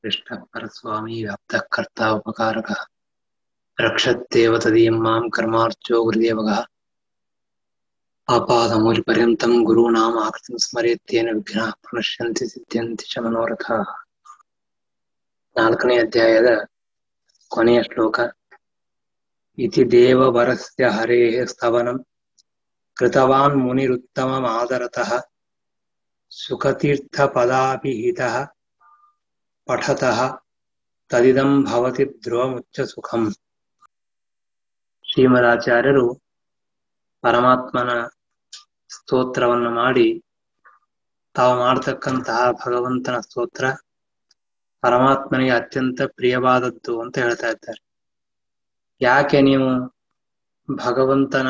कृष्णः परस्वामी व्याप्तः कर्ता उपकारकः रक्षत्येव तदीयं मां कर्मार्चो गुरुदेवगः आपादमूलपर्यन्तं गुरूणाम् आकृतिं स्मरेत्येन विघ्नाः प्रणश्यन्ति सिद्ध्यन्ति च मनोरथाः। 4ನೇ ಅಧ್ಯಾಯದ ಕೊನೆಯ ಶ್ಲೋಕ. ಇತಿ ದೇವವರಸ್ಯ ಹರೇಃ ಸ್ತವನಂ ಕೃತವಾನ್ ಮುನಿರುತ್ತಮಮಾದರತಃ ಸುಖತೀರ್ಥಪದಾಭಿಹಿತಃ ಪಠತಃ ತದಿದಂ ಭವತಿ ಧ್ರುವಮುಚ್ಚ ಸುಖಂ. ಶ್ರೀಮದಾಚಾರ್ಯರು ಪರಮಾತ್ಮನ ಸ್ತೋತ್ರವನ್ನು ಮಾಡಿ ತಾವು ಮಾಡತಕ್ಕಂತಹ ಭಗವಂತನ ಸ್ತೋತ್ರ ಪರಮಾತ್ಮನಿಗೆ ಅತ್ಯಂತ ಪ್ರಿಯವಾದದ್ದು ಅಂತ ಹೇಳ್ತಾ ಇದ್ದಾರೆ. ಯಾಕೆ ನೀವು ಭಗವಂತನ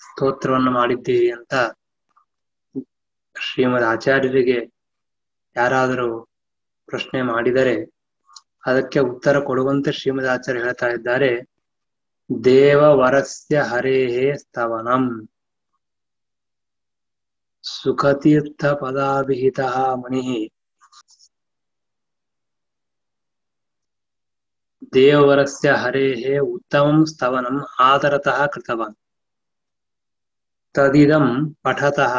ಸ್ತೋತ್ರವನ್ನು ಮಾಡಿದ್ದೀರಿ ಅಂತ ಶ್ರೀಮದ್ ಆಚಾರ್ಯರಿಗೆ ಯಾರಾದರೂ ಪ್ರಶ್ನೆ ಮಾಡಿದರೆ ಅದಕ್ಕೆ ಉತ್ತರ ಕೊಡುವಂತೆ ಶ್ರೀಮದ್ ಆಚಾರ್ಯ ಹೇಳ್ತಾ ಇದ್ದಾರೆ, ದೇವವರಸ್ಯ ಹರೇಃ ಸ್ತವನಂ ಸುಖತೀರ್ಥ ಪದಾಭಿಹಿತಃ ಮುನಿಃ. ದೇವವರಸ್ಯ ಹರೇಃ ಉತ್ತಮಂ ಸ್ತವನಂ ಆದರತಃ ಕೃತವಾನ್ ತದಿದಂ ಪಠತಃ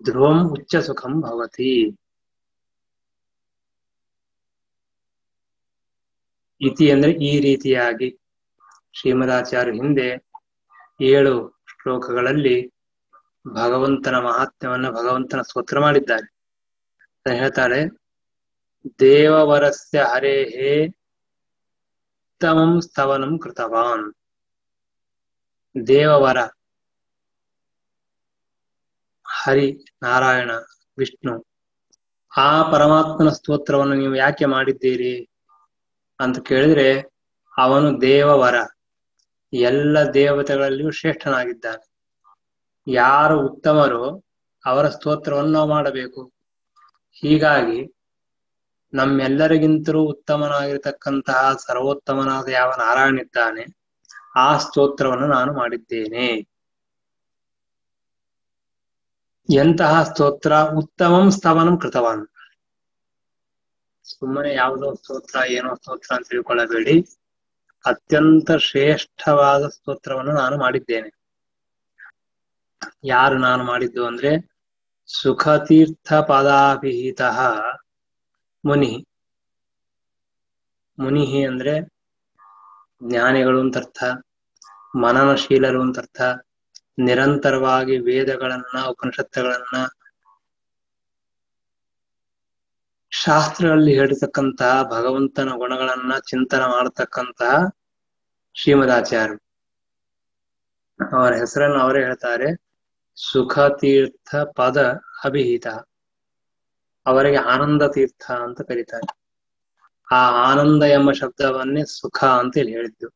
ಧ್ರುವಂ ಉಚ್ಚ ಸುಖಂ ಭವತಿ. ಇತಿ ಅಂದ್ರೆ ಈ ರೀತಿಯಾಗಿ ಶ್ರೀಮದಾಚಾರ್ಯ ಹಿಂದೆ 7 ಶ್ಲೋಕಗಳಲ್ಲಿ ಭಗವಂತನ ಮಹಾತ್ಮ್ಯವನ್ನು ಭಗವಂತನ ಸ್ತೋತ್ರ ಮಾಡಿದ್ದಾರೆ. ಹೇಳ್ತಾರೆ, ದೇವವರಸ್ಯ ಹರೇಃ ಉತ್ತಮಂ ಸ್ತವನಂ ಕೃತವಾನ್. ದೇವವರ ಹರಿ ನಾರಾಯಣ ವಿಷ್ಣು ಆ ಪರಮಾತ್ಮನ ಸ್ತೋತ್ರವನ್ನು ನೀವು ಯಾಕೆ ಮಾಡಿದ್ದೀರಿ ಅಂತ ಕೇಳಿದ್ರೆ, ಅವನು ದೇವವರ, ಎಲ್ಲ ದೇವತೆಗಳಲ್ಲಿಯೂ ಶ್ರೇಷ್ಠನಾಗಿದ್ದಾನೆ. ಯಾರು ಉತ್ತಮರೋ ಅವರ ಸ್ತೋತ್ರವನ್ನು ನಾವು ಮಾಡಬೇಕು. ಹೀಗಾಗಿ ನಮ್ಮೆಲ್ಲರಿಗಿಂತಲೂ ಉತ್ತಮನಾಗಿರ್ತಕ್ಕಂತಹ ಸರ್ವೋತ್ತಮನಾದ ಯಾವ ನಾರಾಯಣಿದ್ದಾನೆ ಆ ಸ್ತೋತ್ರವನ್ನು ನಾನು ಮಾಡಿದ್ದೇನೆ. ಎಂತಹ ಸ್ತೋತ್ರ? ಉತ್ತಮಂ ಸ್ತವನಂ ಕೃತವಾನ್. ಸುಮ್ಮನೆ ಯಾವುದೋ ಸ್ತೋತ್ರ ಏನೋ ಸ್ತೋತ್ರ ಅಂತ ತಿಳ್ಕೊಳ್ಳಬೇಡಿ. ಅತ್ಯಂತ ಶ್ರೇಷ್ಠವಾದ ಸ್ತೋತ್ರವನ್ನು ನಾನು ಮಾಡಿದ್ದೇನೆ. ಯಾರು ನಾನು ಮಾಡಿದ್ದು ಅಂದ್ರೆ, ಸುಖತೀರ್ಥ ಪದಾಭಿಹಿತಃ ಮುನಿ. ಮುನಿ ಅಂದ್ರೆ ಜ್ಞಾನಿಗಳು ಅಂತ ಅರ್ಥ, ಮನನಶೀಲರು ಅಂತ ಅರ್ಥ. ನಿರಂತರವಾಗಿ ವೇದಗಳನ್ನ ಉಪನಿಷತ್ತುಗಳನ್ನ ಶಾಸ್ತ್ರಗಳಲ್ಲಿ ಹೇಳಿರ್ತಕ್ಕಂತಹ ಭಗವಂತನ ಗುಣಗಳನ್ನ ಚಿಂತನೆ ಮಾಡತಕ್ಕಂತಹ ಶ್ರೀಮದಾಚಾರ್ಯರು. ಅವರ ಹೆಸರನ್ನು ಅವರೇ ಹೇಳ್ತಾರೆ, ಸುಖತೀರ್ಥ ಪದ ಅಭಿಹಿತ. ಅವರಿಗೆ ಆನಂದ ತೀರ್ಥ ಅಂತ ಕರೀತಾರೆ. ಆ ಆನಂದ ಎಂಬ ಶಬ್ದವನ್ನೇ ಸುಖ ಅಂತ ಇಲ್ಲಿ ಹೇಳಿದ್ದು.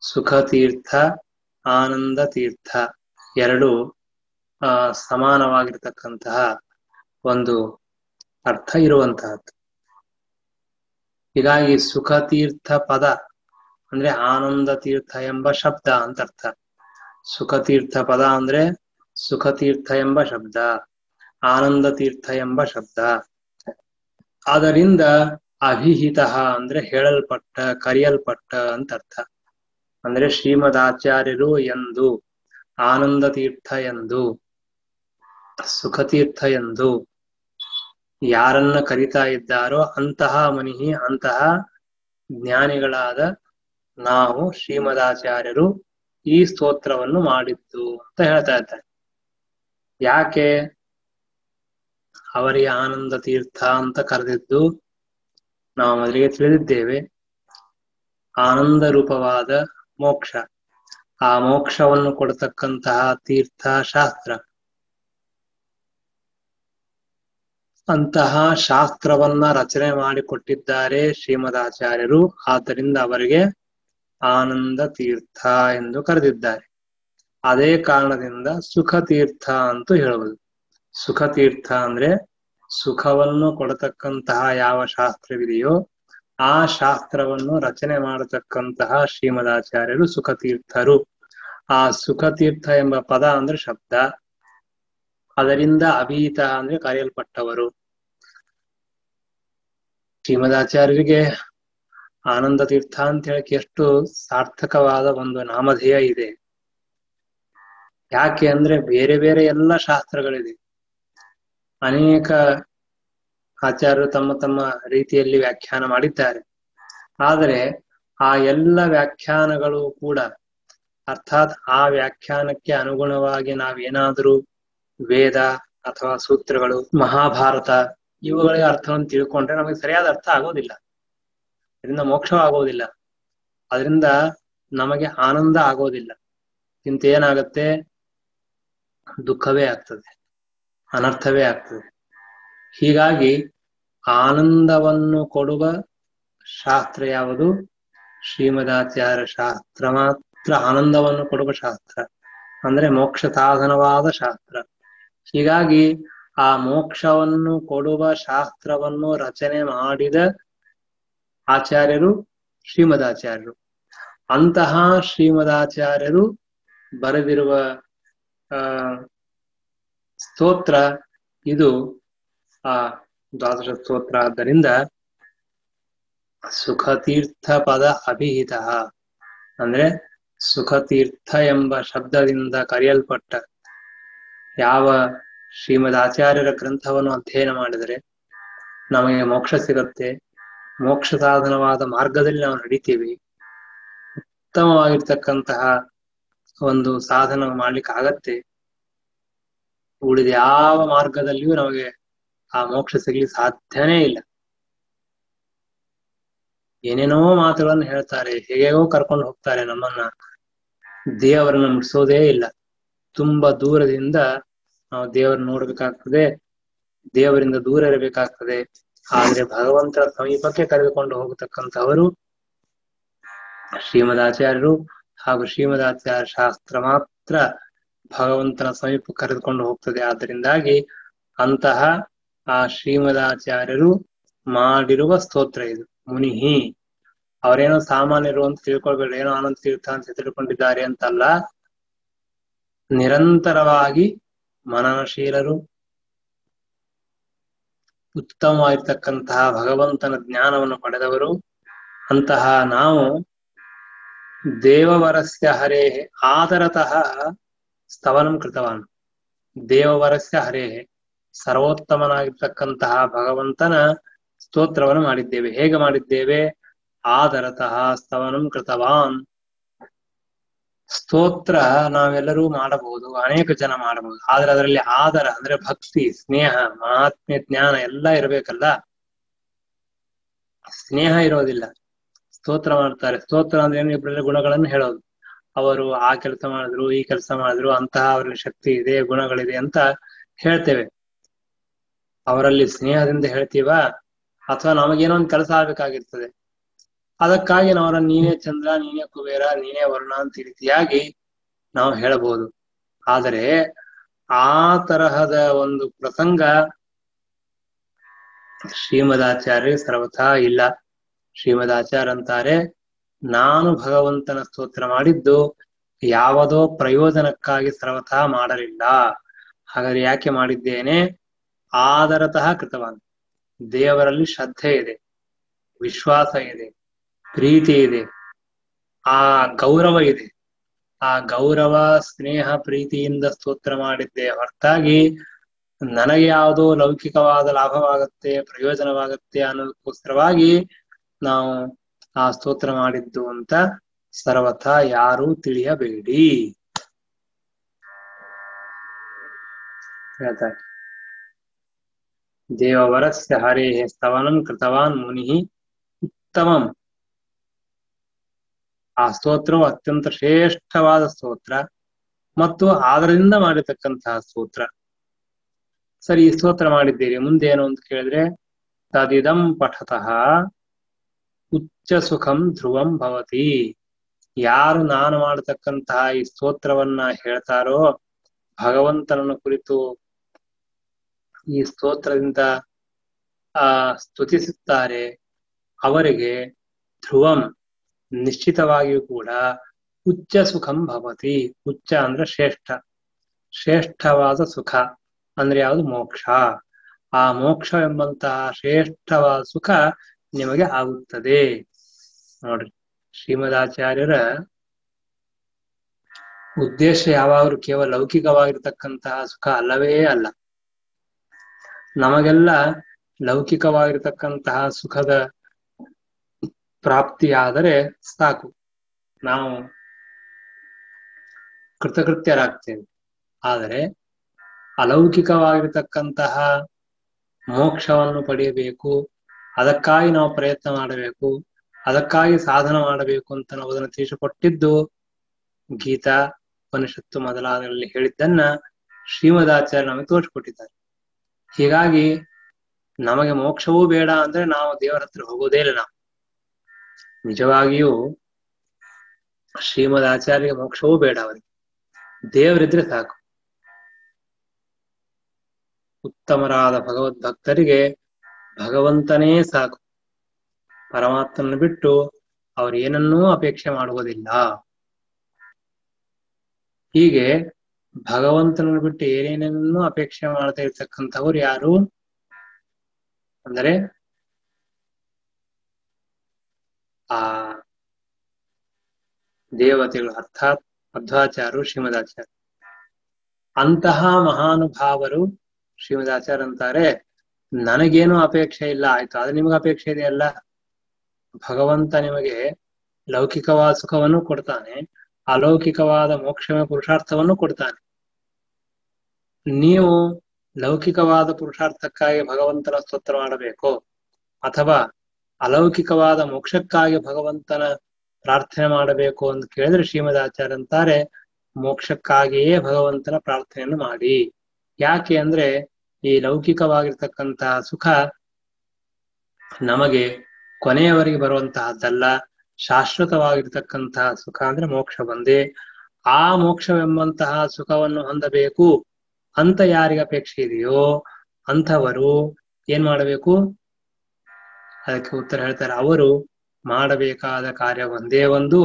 ಸುಖತೀರ್ಥ ಆನಂದ ತೀರ್ಥ ಎರಡು ಸಮಾನವಾಗಿರ್ತಕ್ಕಂತಹ ಒಂದು ಅರ್ಥ ಇರುವಂತಹದ್ದು. ಹೀಗಾಗಿ ಸುಖತೀರ್ಥ ಪದ ಅಂದ್ರೆ ಆನಂದ ತೀರ್ಥ ಎಂಬ ಶಬ್ದ ಅಂತ ಅರ್ಥ. ಸುಖತೀರ್ಥ ಪದ ಅಂದ್ರೆ ಸುಖತೀರ್ಥ ಎಂಬ ಶಬ್ದ, ಆನಂದ ತೀರ್ಥ ಎಂಬ ಶಬ್ದ. ಅದರಿಂದ ಅಭಿಹಿತ ಅಂದ್ರೆ ಹೇಳಲ್ಪಟ್ಟ, ಕರೆಯಲ್ಪಟ್ಟ ಅಂತ ಅರ್ಥ. ಅಂದ್ರೆ ಶ್ರೀಮದ್ ಆಚಾರ್ಯರು ಎಂದು, ಆನಂದ ತೀರ್ಥ ಎಂದು, ಸುಖತೀರ್ಥ ಎಂದು ಯಾರನ್ನ ಕರಿತಾ ಇದ್ದಾರೋ ಅಂತಹ ಮನಿಹಿ, ಅಂತಹ ಜ್ಞಾನಿಗಳಾದ ನಾವು ಶ್ರೀಮದಾಚಾರ್ಯರು ಈ ಸ್ತೋತ್ರವನ್ನು ಮಾಡಿದ್ದು ಅಂತ ಹೇಳ್ತಾ ಇದ್ದಾರೆ. ಯಾಕೆ ಅವರಿಗೆ ಆನಂದ ತೀರ್ಥ ಅಂತ ಕರೆದಿದ್ದು ನಾವು ಮೊದಲಿಗೆ ತಿಳಿದಿದ್ದೇವೆ. ಆನಂದ ರೂಪವಾದ ಮೋಕ್ಷ, ಆ ಮೋಕ್ಷವನ್ನು ಕೊಡತಕ್ಕಂತಹ ತೀರ್ಥ ಶಾಸ್ತ್ರ. ಅಂತಹ ಶಾಸ್ತ್ರವನ್ನ ರಚನೆ ಮಾಡಿಕೊಟ್ಟಿದ್ದಾರೆ ಶ್ರೀಮದಾಚಾರ್ಯರು. ಆದ್ದರಿಂದ ಅವರಿಗೆ ಆನಂದ ತೀರ್ಥ ಎಂದು ಕರೆದಿದ್ದಾರೆ. ಅದೇ ಕಾರಣದಿಂದ ಸುಖತೀರ್ಥ ಅಂತೂ ಹೇಳುವುದು. ಸುಖತೀರ್ಥ ಅಂದ್ರೆ ಸುಖವನ್ನು ಕೊಡತಕ್ಕಂತಹ ಯಾವ ಶಾಸ್ತ್ರವಿದೆಯೋ ಆ ಶಾಸ್ತ್ರವನ್ನು ರಚನೆ ಮಾಡತಕ್ಕಂತಹ ಶ್ರೀಮದಾಚಾರ್ಯರು ಸುಖತೀರ್ಥರು. ಆ ಸುಖತೀರ್ಥ ಎಂಬ ಪದ ಅಂದ್ರೆ ಶಬ್ದ, ಅದರಿಂದ ಅಭಿಹಿತ ಅಂದ್ರೆ ಕರೆಯಲ್ಪಟ್ಟವರು. ಶ್ರೀಮದಾಚಾರ್ಯರಿಗೆ ಆನಂದ ತೀರ್ಥ ಅಂತ ಹೇಳಕ್ಕೆ ಎಷ್ಟು ಸಾರ್ಥಕವಾದ ಒಂದು ನಾಮಧೇಯ ಇದೆ. ಯಾಕೆ ಅಂದ್ರೆ ಬೇರೆ ಬೇರೆ ಎಲ್ಲ ಶಾಸ್ತ್ರಗಳಿದೆ. ಅನೇಕ ಆಚಾರ್ಯರು ತಮ್ಮ ತಮ್ಮ ರೀತಿಯಲ್ಲಿ ವ್ಯಾಖ್ಯಾನ ಮಾಡಿದ್ದಾರೆ. ಆದರೆ ಆ ಎಲ್ಲ ವ್ಯಾಖ್ಯಾನಗಳು ಕೂಡ ಅರ್ಥಾತ್ ಆ ವ್ಯಾಖ್ಯಾನಕ್ಕೆ ಅನುಗುಣವಾಗಿ ನಾವೇನಾದರೂ ವೇದ ಅಥವಾ ಸೂತ್ರಗಳು, ಮಹಾಭಾರತ ಇವುಗಳಿಗೆ ಅರ್ಥವನ್ನು ತಿಳ್ಕೊಂಡ್ರೆ ನಮಗೆ ಸರಿಯಾದ ಅರ್ಥ ಆಗೋದಿಲ್ಲ. ಇದರಿಂದ ಮೋಕ್ಷವಾಗೋದಿಲ್ಲ. ಅದರಿಂದ ನಮಗೆ ಆನಂದ ಆಗೋದಿಲ್ಲ. ಇಂತ ಏನಾಗತ್ತೆ, ದುಃಖವೇ ಆಗ್ತದೆ, ಅನರ್ಥವೇ ಆಗ್ತದೆ. ಹೀಗಾಗಿ ಆನಂದವನ್ನು ಕೊಡುವ ಶಾಸ್ತ್ರ ಯಾವುದು? ಶ್ರೀಮದಾಚಾರ್ಯ ಶಾಸ್ತ್ರ ಮಾತ್ರ ಆನಂದವನ್ನು ಕೊಡುವ ಶಾಸ್ತ್ರ, ಅಂದ್ರೆ ಮೋಕ್ಷ ಸಾಧನವಾದ ಶಾಸ್ತ್ರ. ಹೀಗಾಗಿ ಆ ಮೋಕ್ಷವನ್ನು ಕೊಡುವ ಶಾಸ್ತ್ರವನ್ನು ರಚನೆ ಮಾಡಿದ ಆಚಾರ್ಯರು ಶ್ರೀಮದಾಚಾರ್ಯರು. ಅಂತಹ ಶ್ರೀಮದಾಚಾರ್ಯರು ಬರೆದಿರುವ ಸ್ತೋತ್ರ ಇದು ಆ ದ್ವಾದಶ ಸ್ತೋತ್ರ. ಆದ್ದರಿಂದ ಸುಖತೀರ್ಥ ಪದ ಅಭಿಹಿತ ಅಂದ್ರೆ ಸುಖತೀರ್ಥ ಎಂಬ ಶಬ್ದದಿಂದ ಕರೆಯಲ್ಪಟ್ಟ ಯಾವ ಶ್ರೀಮದಾಚಾರ್ಯರ ಗ್ರಂಥವನ್ನು ಅಧ್ಯಯನ ಮಾಡಿದರೆ ನಮಗೆ ಮೋಕ್ಷ ಸಿಗುತ್ತೆ, ಮೋಕ್ಷ ಸಾಧನವಾದ ಮಾರ್ಗದಲ್ಲಿ ನಾವು ನಡೀತೀವಿ, ಉತ್ತಮವಾಗಿರ್ತಕ್ಕಂತಹ ಒಂದು ಸಾಧನ ಮಾಡ್ಲಿಕ್ಕೆ ಆಗತ್ತೆ. ಉಳಿದ ಯಾವ ಮಾರ್ಗದಲ್ಲಿಯೂ ನಮಗೆ ಆ ಮೋಕ್ಷ ಸಿಗ್ಲಿಕ್ಕೆ ಸಾಧ್ಯನೇ ಇಲ್ಲ. ಏನೇನೋ ಮಾತುಗಳನ್ನು ಹೇಳ್ತಾರೆ, ಹೇಗೋ ಕರ್ಕೊಂಡು ಹೋಗ್ತಾರೆ ನಮ್ಮನ್ನ, ದೇವರನ್ನ ಮುಟ್ಸೋದೇ ಇಲ್ಲ. ತುಂಬಾ ದೂರದಿಂದ ನಾವು ದೇವರನ್ನ ನೋಡ್ಬೇಕಾಗ್ತದೆ, ದೇವರಿಂದ ದೂರ ಇರಬೇಕಾಗ್ತದೆ. ಆದ್ರೆ ಭಗವಂತನ ಸಮೀಪಕ್ಕೆ ಕರೆದುಕೊಂಡು ಹೋಗತಕ್ಕಂಥವರು ಶ್ರೀಮದಾಚಾರ್ಯರು. ಹಾಗೂ ಶ್ರೀಮದಾಚಾರ್ಯ ಶಾಸ್ತ್ರ ಮಾತ್ರ ಭಗವಂತನ ಸಮೀಪ ಕರೆದುಕೊಂಡು ಹೋಗ್ತದೆ. ಆದ್ದರಿಂದಾಗಿ ಅಂತಹ ಆ ಶ್ರೀಮದಾಚಾರ್ಯರು ಮಾಡಿರುವ ಸ್ತೋತ್ರ ಇದು. ಮುನಿಹಿ ಅವರೇನೋ ಸಾಮಾನ್ಯರು ಅಂತ ತಿಳ್ಕೊಳ್ಬೇಡ, ಏನೋ ಆನಂದ ತೀರ್ಥ ಅಂತ ತಿಳ್ಕೊಂಡಿದ್ದಾರೆ ಅಂತಲ್ಲ. ನಿರಂತರವಾಗಿ ಮನನಶೀಲರು, ಉತ್ತಮವಾಗಿರ್ತಕ್ಕಂತಹ ಭಗವಂತನ ಜ್ಞಾನವನ್ನು ಪಡೆದವರು. ಅಂತಹ ನಾವು ದೇವವರಸ್ಯ ಹರೇ ಆದರತಃ ಸ್ತವನಂ ಕೃತವಾನ್. ದೇವವರಸ್ಯ ಹರೇ ಸರ್ವೋತ್ತಮನಾಗಿರ್ತಕ್ಕಂತಹ ಭಗವಂತನ ಸ್ತೋತ್ರವನ್ನು ಮಾಡಿದ್ದೇವೆ. ಹೇಗೆ ಮಾಡಿದ್ದೇವೆ? ಆದರತಃ ಸ್ತವನಂ ಕೃತವಾನ್. ಸ್ತೋತ್ರ ನಾವೆಲ್ಲರೂ ಮಾಡಬಹುದು, ಅನೇಕ ಜನ ಮಾಡಬಹುದು. ಆದ್ರೆ ಅದರಲ್ಲಿ ಆದರ ಅಂದ್ರೆ ಭಕ್ತಿ, ಸ್ನೇಹ, ಮಹಾತ್ಮ್ಯ, ಜ್ಞಾನ ಎಲ್ಲ ಇರಬೇಕಲ್ಲ. ಸ್ನೇಹ ಇರೋದಿಲ್ಲ. ಸ್ತೋತ್ರ ಮಾಡ್ತಾರೆ. ಸ್ತೋತ್ರ ಅಂದ್ರೆ ಏನು? ಇಬ್ಬರಲ್ಲಿ ಗುಣಗಳನ್ನು ಹೇಳೋದು. ಅವರು ಆ ಕೆಲಸ ಮಾಡಿದ್ರು, ಈ ಕೆಲಸ ಮಾಡಿದ್ರು, ಅಂತಹ ಅವರಲ್ಲಿ ಶಕ್ತಿ ಇದೆ, ಗುಣಗಳಿದೆ ಅಂತ ಹೇಳ್ತೇವೆ. ಅವರಲ್ಲಿ ಸ್ನೇಹದಿಂದ ಹೇಳ್ತೀವ, ಅಥವಾ ನಮಗೇನೋ ಒಂದು ಕೆಲಸ ಆಗ್ಬೇಕಾಗಿರ್ತದೆ, ಅದಕ್ಕಾಗಿ ನಾವರ ನೀನೇ ಚಂದ್ರ, ನೀನೇ ಕುಬೇರ, ನೀನೇ ವರ್ಣ ಅಂತ ಈ ರೀತಿಯಾಗಿ ನಾವು ಹೇಳಬಹುದು. ಆದರೆ ಆ ತರಹದ ಒಂದು ಪ್ರಸಂಗ ಶ್ರೀಮದಾಚಾರ್ಯ ಸರ್ವಥಾ ಇಲ್ಲ. ಶ್ರೀಮದಾಚಾರ್ಯ ಅಂತಾರೆ, ನಾನು ಭಗವಂತನ ಸ್ತೋತ್ರ ಮಾಡಿದ್ದು ಯಾವುದೋ ಪ್ರಯೋಜನಕ್ಕಾಗಿ ಸರ್ವಥಾ ಮಾಡಲಿಲ್ಲ. ಹಾಗಾದ್ರೆ ಯಾಕೆ ಮಾಡಿದ್ದೇನೆ? ಆದರತಃ ಕೃತವಾನ್. ದೇವರಲ್ಲಿ ಶ್ರದ್ಧೆ ಇದೆ, ವಿಶ್ವಾಸ ಇದೆ, ಪ್ರೀತಿ ಇದೆ, ಆ ಗೌರವ ಇದೆ. ಆ ಗೌರವ, ಸ್ನೇಹ, ಪ್ರೀತಿಯಿಂದ ಸ್ತೋತ್ರ ಮಾಡಿದ್ದೆ ಹೊರತಾಗಿ ನನಗೆ ಯಾವುದೋ ಲೌಕಿಕವಾದ ಲಾಭವಾಗತ್ತೆ, ಪ್ರಯೋಜನವಾಗತ್ತೆ ಅನ್ನೋದಕ್ಕೋಸ್ಕರವಾಗಿ ನಾವು ಆ ಸ್ತೋತ್ರ ಮಾಡಿದ್ದು ಅಂತ ಸರ್ವಥಾ ಯಾರೂ ತಿಳಿಯಬೇಡಿ ಹೇಳ್ತಾರೆ. ದೇವವರಸ್ಯ ಹರೇ ಸ್ತವನಂ ಕೃತವಾನ್ ಮುನಿ ಉತ್ತಮಂ. ಆ ಸ್ತೋತ್ರವು ಅತ್ಯಂತ ಶ್ರೇಷ್ಠವಾದ ಸ್ತೋತ್ರ ಮತ್ತು ಆದರದಿಂದ ಮಾಡಿರ್ತಕ್ಕಂತಹ ಸ್ತೋತ್ರ. ಸರಿ, ಈ ಸ್ತೋತ್ರ ಮಾಡಿದ್ದೀರಿ, ಮುಂದೆ ಏನು ಅಂತ ಕೇಳಿದ್ರೆ, ತದಿದಂ ಪಠತಃ ಉಚ್ಚ ಸುಖಂ ಧ್ರುವಂ ಭವತಿ. ಯಾರು ನಾನು ಮಾಡತಕ್ಕಂತಹ ಈ ಸ್ತೋತ್ರವನ್ನ ಹೇಳ್ತಾರೋ, ಭಗವಂತನನ್ನು ಕುರಿತು ಈ ಸ್ತೋತ್ರದಿಂದ ಸ್ತುತಿಸುತ್ತಾರೆ, ಅವರಿಗೆ ಧ್ರುವಂ ನಿಶ್ಚಿತವಾಗಿಯೂ ಕೂಡ ಉಚ್ಚ ಸುಖಂ ಭವತಿ. ಉಚ್ಚ ಅಂದ್ರೆ ಶ್ರೇಷ್ಠ, ಶ್ರೇಷ್ಠವಾದ ಸುಖ ಅಂದ್ರೆ ಯಾವುದು? ಮೋಕ್ಷ. ಆ ಮೋಕ್ಷ ಎಂಬಂತಹ ಶ್ರೇಷ್ಠವಾದ ಸುಖ ನಿಮಗೆ ಆಗುತ್ತದೆ. ನೋಡ್ರಿ, ಶ್ರೀಮದಾಚಾರ್ಯರ ಉದ್ದೇಶ ಯಾವಾಗಲೂ ಕೇವಲ ಲೌಕಿಕವಾಗಿರ್ತಕ್ಕಂತಹ ಸುಖ ಅಲ್ಲವೇ ಅಲ್ಲ. ನಮಗೆಲ್ಲ ಲೌಕಿಕವಾಗಿರ್ತಕ್ಕಂತಹ ಸುಖದ ಪ್ರಾಪ್ತಿಯಾದರೆ ಸಾಕು, ನಾವು ಕೃತಕೃತ್ಯರಾಗ್ತೇವೆ. ಆದರೆ ಅಲೌಕಿಕವಾಗಿರ್ತಕ್ಕಂತಹ ಮೋಕ್ಷವನ್ನು ಪಡೆಯಬೇಕು, ಅದಕ್ಕಾಗಿ ನಾವು ಪ್ರಯತ್ನ ಮಾಡಬೇಕು, ಅದಕ್ಕಾಗಿ ಸಾಧನ ಮಾಡಬೇಕು ಅಂತ ನಾವು ಅದನ್ನು ತಿಳಿಸಿಕೊಟ್ಟಿದ್ದು ಗೀತಾ, ಉಪನಿಷತ್ತು ಮೊದಲಾದಲ್ಲಿ ಹೇಳಿದ್ದನ್ನ ಶ್ರೀಮದಾಚಾರ್ಯ ನಮಗೆ ತೋರಿಸಿಕೊಟ್ಟಿದ್ದಾರೆ. ಹೀಗಾಗಿ ನಮಗೆ ಮೋಕ್ಷವೂ ಬೇಡ ಅಂದ್ರೆ ನಾವು ದೇವರ ಹತ್ರ ಹೋಗೋದೇ ಇಲ್ಲ. ನಾವು ನಿಜವಾಗಿಯೂ ಶ್ರೀಮದಾಚಾರ್ಯಗೆ ಮೋಕ್ಷವೂ ಬೇಡ, ಅವರಿಗೆ ದೇವರಿದ್ರೆ ಸಾಕು. ಉತ್ತಮರಾದ ಭಗವದ್ಭಕ್ತರಿಗೆ ಭಗವಂತನೇ ಸಾಕು. ಪರಮಾತ್ಮನ ಬಿಟ್ಟು ಅವ್ರು ಏನನ್ನೂ ಅಪೇಕ್ಷೆ ಮಾಡುವುದಿಲ್ಲ. ಹೀಗೆ ಭಗವಂತನ ಬಿಟ್ಟು ಏನೇನನ್ನೂ ಅಪೇಕ್ಷೆ ಮಾಡದೇ ಇರ್ತಕ್ಕಂಥವ್ರು ಯಾರು ಅಂದರೆ ಆ ದೇವತೆಗಳು, ಅರ್ಥಾತ್ ಮಧ್ವಾಚಾರ್ಯರು, ಶ್ರೀಮದಾಚಾರ್ಯ. ಅಂತಹ ಮಹಾನುಭಾವರು ಶ್ರೀಮದಾಚಾರ್ಯ ಅಂತಾರೆ, ನನಗೇನು ಅಪೇಕ್ಷೆ ಇಲ್ಲ. ಆಯ್ತು, ಅದು ನಿಮ್ಗೆ ಅಪೇಕ್ಷೆ ಇದೆಯಲ್ಲ. ಭಗವಂತ ನಿಮಗೆ ಲೌಕಿಕವಾದ ಸುಖವನ್ನು ಕೊಡ್ತಾನೆ, ಅಲೌಕಿಕವಾದ ಮೋಕ್ಷಮಯ ಪುರುಷಾರ್ಥವನ್ನು ಕೊಡ್ತಾನೆ. ನೀವು ಲೌಕಿಕವಾದ ಪುರುಷಾರ್ಥಕ್ಕಾಗಿ ಭಗವಂತನ ಸ್ತೋತ್ರ ಮಾಡಬೇಕು, ಅಥವಾ ಅಲೌಕಿಕವಾದ ಮೋಕ್ಷಕ್ಕಾಗಿ ಭಗವಂತನ ಪ್ರಾರ್ಥನೆ ಮಾಡಬೇಕು ಅಂತ ಕೇಳಿದ್ರೆ ಶ್ರೀಮದಾಚಾರ್ಯ ಅಂತಾರೆ, ಮೋಕ್ಷಕ್ಕಾಗಿಯೇ ಭಗವಂತನ ಪ್ರಾರ್ಥನೆಯನ್ನು ಮಾಡಿ. ಯಾಕೆ ಅಂದ್ರೆ ಈ ಲೌಕಿಕವಾಗಿರ್ತಕ್ಕಂತಹ ಸುಖ ನಮಗೆ ಕೊನೆಯವರೆಗೆ ಬರುವಂತಹದ್ದಲ್ಲ. ಶಾಶ್ವತವಾಗಿರ್ತಕ್ಕಂತಹ ಸುಖ ಅಂದ್ರೆ ಮೋಕ್ಷ ಬಂದೇ. ಆ ಮೋಕ್ಷವೆಂಬಂತಹ ಸುಖವನ್ನು ಹೊಂದಬೇಕು ಅಂತ ಯಾರಿಗೆ ಅಪೇಕ್ಷೆ ಇದೆಯೋ ಅಂಥವರು ಏನ್ ಮಾಡಬೇಕು? ಅದಕ್ಕೆ ಉತ್ತರ ಹೇಳ್ತಾರೆ, ಅವರು ಮಾಡಬೇಕಾದ ಕಾರ್ಯ ಒಂದೇ ಒಂದು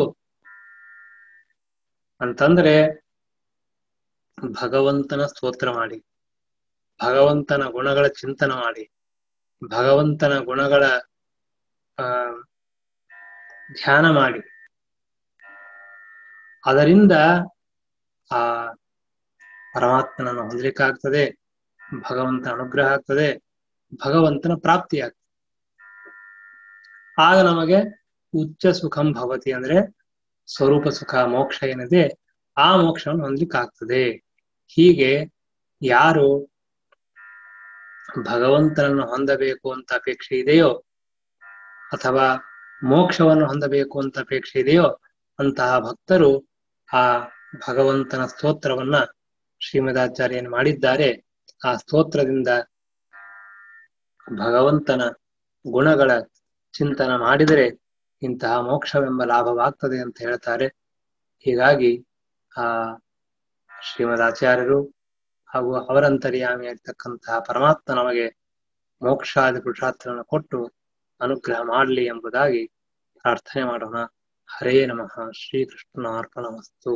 ಅಂತಂದ್ರೆ ಭಗವಂತನ ಸ್ತೋತ್ರ ಮಾಡಿ, ಭಗವಂತನ ಗುಣಗಳ ಚಿಂತನೆ ಮಾಡಿ, ಭಗವಂತನ ಗುಣಗಳ ಧ್ಯಾನ ಮಾಡಿ. ಅದರಿಂದ ಆ ಪರಮಾತ್ಮನನ್ನು ಹೊಂದಲಿಕ್ಕಾಗ್ತದೆ, ಭಗವಂತನ ಅನುಗ್ರಹ ಆಗ್ತದೆ, ಭಗವಂತನ ಪ್ರಾಪ್ತಿ ಆಗ್ತದೆ. ಆಗ ನಮಗೆ ಉಚ್ಚ ಸುಖಂ ಭವತಿ ಅಂದ್ರೆ ಸ್ವರೂಪ ಸುಖ, ಮೋಕ್ಷ ಏನಿದೆ ಆ ಮೋಕ್ಷವನ್ನು ಹೊಂದಲಿಕ್ಕಾಗ್ತದೆ. ಹೀಗೆ ಯಾರು ಭಗವಂತನನ್ನು ಹೊಂದಬೇಕು ಅಂತ ಅಪೇಕ್ಷೆ ಇದೆಯೋ, ಅಥವಾ ಮೋಕ್ಷವನ್ನು ಹೊಂದಬೇಕು ಅಂತ ಅಪೇಕ್ಷೆ ಇದೆಯೋ, ಅಂತಹ ಭಕ್ತರು ಆ ಭಗವಂತನ ಸ್ತೋತ್ರವನ್ನ ಶ್ರೀಮದಾಚಾರ್ಯನು ಮಾಡಿದ್ದಾರೆ. ಆ ಸ್ತೋತ್ರದಿಂದ ಭಗವಂತನ ಗುಣಗಳ ಚಿಂತನ ಮಾಡಿದರೆ ಇಂತಹ ಮೋಕ್ಷವೆಂಬ ಲಾಭವಾಗ್ತದೆ ಅಂತ ಹೇಳ್ತಾರೆ. ಹೀಗಾಗಿ ಆ ಶ್ರೀಮದಾಚಾರ್ಯರು ಹಾಗೂ ಅವರಂತರ್ಯಾಮಿಯಾಗಿರ್ತಕ್ಕಂತಹ ಪರಮಾತ್ಮ ನಮಗೆ ಮೋಕ್ಷಾದಿ ಪುರುಷಾರ್ಥವನ್ನು ಕೊಟ್ಟು ಅನುಗ್ರಹ ಮಾಡಲಿ ಎಂಬುದಾಗಿ ಪ್ರಾರ್ಥನೆ ಮಾಡೋಣ. ಹರೇ ನಮಃ. ಶ್ರೀಕೃಷ್ಣಾರ್ಪಣಮಸ್ತು.